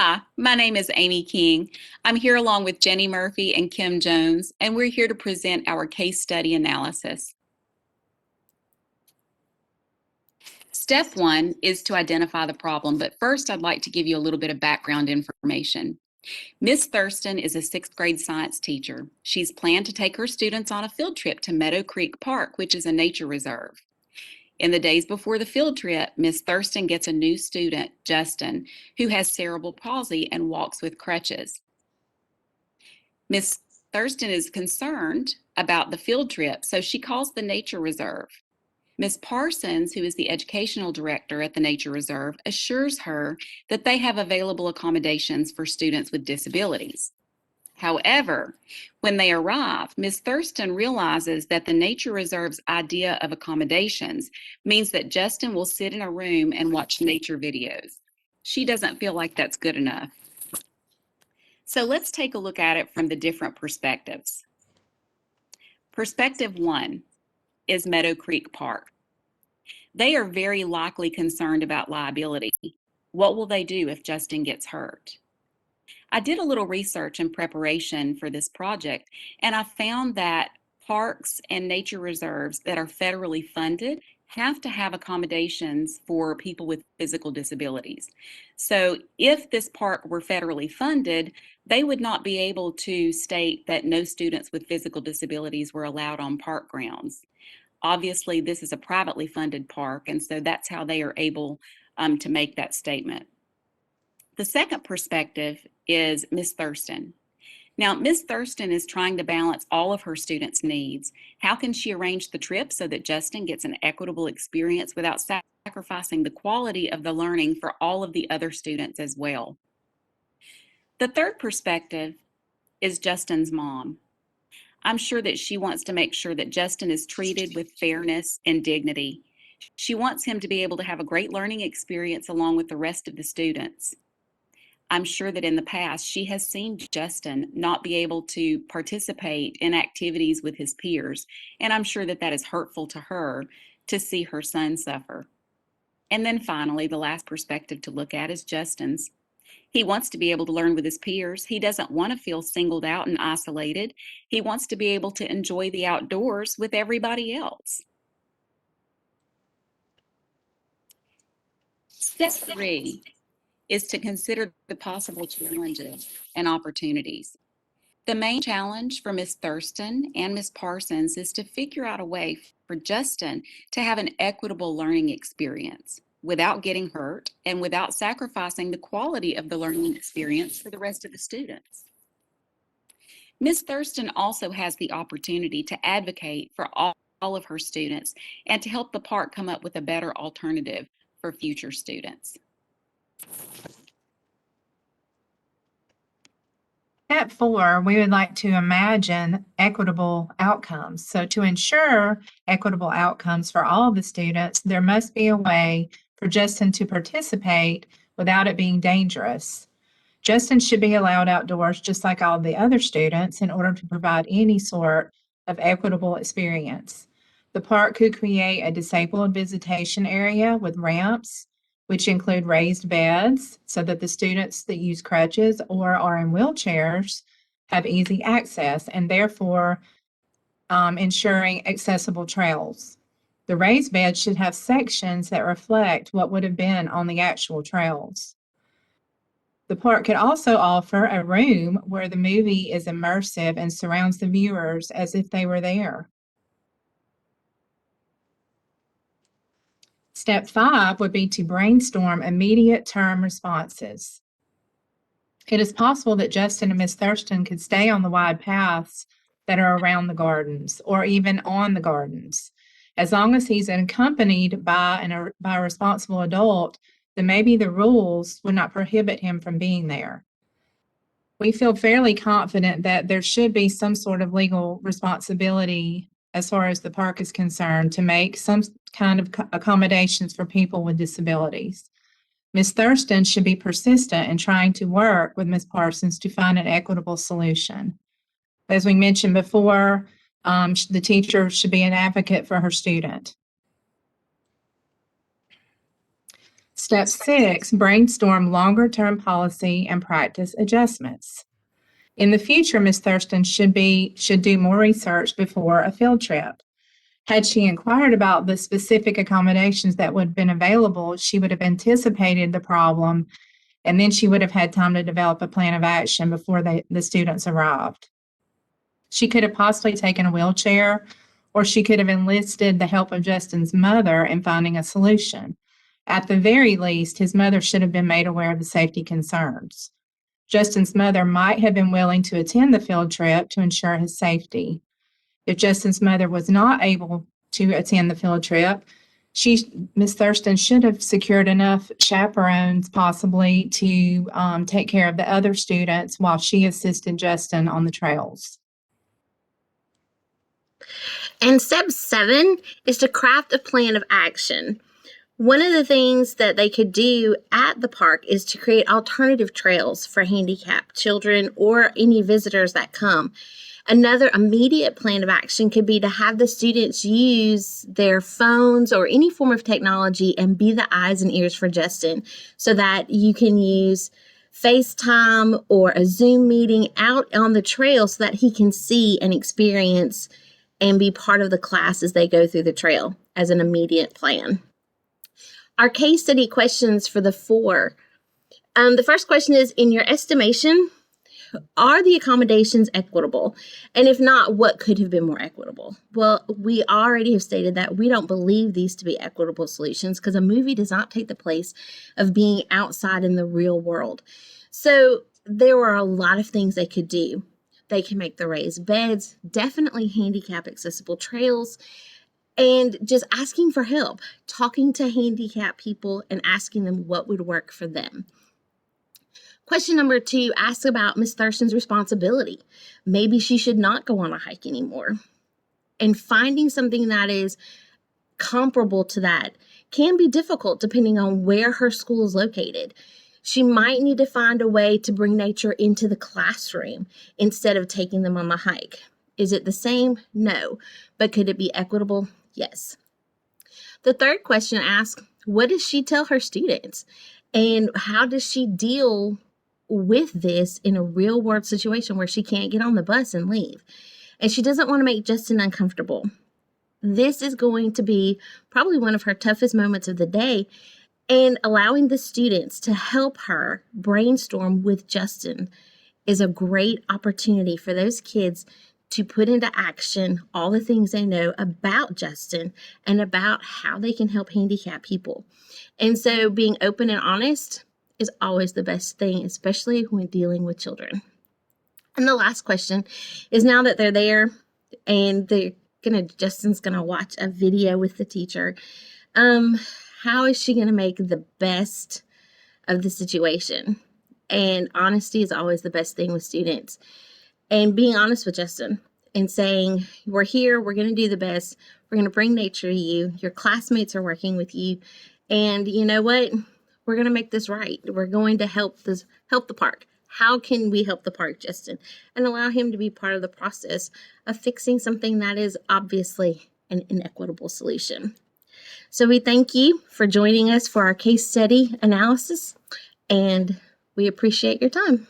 Hi, my name is Amy King. I'm here along with Jenny Murphy and Kim Jones, and we're here to present our case study analysis. Step one is to identify the problem, but first I'd like to give you a little bit of background information. Miss Thurston is a sixth grade science teacher. She's planned to take her students on a field trip to Meadow Creek Park, which is a nature reserve. In the days before the field trip, Miss Thurston gets a new student, Justin, who has cerebral palsy and walks with crutches. Miss Thurston is concerned about the field trip, so she calls the nature reserve. Miss Parsons, who is the educational director at the nature reserve, assures her that they have available accommodations for students with disabilities. However, when they arrive, Miss Thurston realizes that the nature reserve's idea of accommodations means that Justin will sit in a room and watch nature videos. She doesn't feel like that's good enough. So let's take a look at it from the different perspectives. Perspective one is Meadow Creek Park. They are very likely concerned about liability. What will they do if Justin gets hurt? I did a little research in preparation for this project, and I found that parks and nature reserves that are federally funded have to have accommodations for people with physical disabilities. So if this park were federally funded, they would not be able to state that no students with physical disabilities were allowed on park grounds. Obviously, this is a privately funded park, and so that's how they are able to make that statement. The second perspective is Miss Thurston. Now, Miss Thurston is trying to balance all of her students' needs. How can she arrange the trip so that Justin gets an equitable experience without sacrificing the quality of the learning for all of the other students as well? The third perspective is Justin's mom. I'm sure that she wants to make sure that Justin is treated with fairness and dignity. She wants him to be able to have a great learning experience along with the rest of the students. I'm sure that in the past she has seen Justin not be able to participate in activities with his peers, and I'm sure that that is hurtful to her to see her son suffer. And then finally, the last perspective to look at is Justin's. He wants to be able to learn with his peers. He doesn't want to feel singled out and isolated. He wants to be able to enjoy the outdoors with everybody else. Step three is to consider the possible challenges and opportunities. The main challenge for Ms. Thurston and Ms. Parsons is to figure out a way for Justin to have an equitable learning experience without getting hurt and without sacrificing the quality of the learning experience for the rest of the students. Ms. Thurston also has the opportunity to advocate for all of her students and to help the park come up with a better alternative for future students. Step 4, we would like to imagine equitable outcomes. So to ensure equitable outcomes for all the students, there must be a way for Justin to participate without it being dangerous. Justin should be allowed outdoors just like all the other students in order to provide any sort of equitable experience. The park could create a disabled visitation area with ramps, which include raised beds so that the students that use crutches or are in wheelchairs have easy access and therefore ensuring accessible trails. The raised beds should have sections that reflect what would have been on the actual trails. The park could also offer a room where the movie is immersive and surrounds the viewers as if they were there. Step 5 would be to brainstorm immediate term responses. It is possible that Justin and Miss Thurston could stay on the wide paths that are around the gardens or even on the gardens. As long as he's accompanied by a responsible adult, then maybe the rules would not prohibit him from being there. We feel fairly confident that there should be some sort of legal responsibility as far as the park is concerned to make some kind of accommodations for people with disabilities. Ms. Thurston should be persistent in trying to work with Ms. Parsons to find an equitable solution. As we mentioned before, the teacher should be an advocate for her student. Step 6, brainstorm longer-term policy and practice adjustments. In the future, Ms. Thurston should do more research before a field trip. Had she inquired about the specific accommodations that would have been available, she would have anticipated the problem, and then she would have had time to develop a plan of action before the students arrived. She could have possibly taken a wheelchair, or she could have enlisted the help of Justin's mother in finding a solution. At the very least, his mother should have been made aware of the safety concerns. Justin's mother might have been willing to attend the field trip to ensure his safety. If Justin's mother was not able to attend the field trip, Ms. Thurston should have secured enough chaperones possibly to take care of the other students while she assisted Justin on the trails. And step 7 is to craft a plan of action. One of the things that they could do at the park is to create alternative trails for handicapped children or any visitors that come. Another immediate plan of action could be to have the students use their phones or any form of technology and be the eyes and ears for Justin, so that you can use FaceTime or a Zoom meeting out on the trail so that he can see and experience and be part of the class as they go through the trail as an immediate plan. Our case study questions for the 4. The first question is, in your estimation, are the accommodations equitable? And if not, what could have been more equitable? Well, we already have stated that we don't believe these to be equitable solutions because a movie does not take the place of being outside in the real world. So there were a lot of things they could do. They can make the raised beds, definitely handicap accessible trails, and just asking for help, talking to handicapped people and asking them what would work for them. Question number 2 asks about Ms. Thurston's responsibility. Maybe she should not go on a hike anymore. And finding something that is comparable to that can be difficult depending on where her school is located. She might need to find a way to bring nature into the classroom instead of taking them on the hike. Is it the same? No. But could it be equitable? Yes. The third question asks, what does she tell her students? And how does she deal with this in a real world situation where she can't get on the bus and leave? And she doesn't want to make Justin uncomfortable. This is going to be probably one of her toughest moments of the day, and allowing the students to help her brainstorm with Justin is a great opportunity for those kids to put into action all the things they know about Justin and about how they can help handicapped people. And so being open and honest is always the best thing, especially when dealing with children. And the last question is, now that they're there and Justin's gonna watch a video with the teacher, how is she gonna make the best of the situation? And honesty is always the best thing with students. And being honest with Justin and saying, we're here, we're going to do the best, we're going to bring nature to you, your classmates are working with you, and you know what? We're going to make this right. We're going to help the park. How can we help the park, Justin? And allow him to be part of the process of fixing something that is obviously an inequitable solution. So we thank you for joining us for our case study analysis, and we appreciate your time.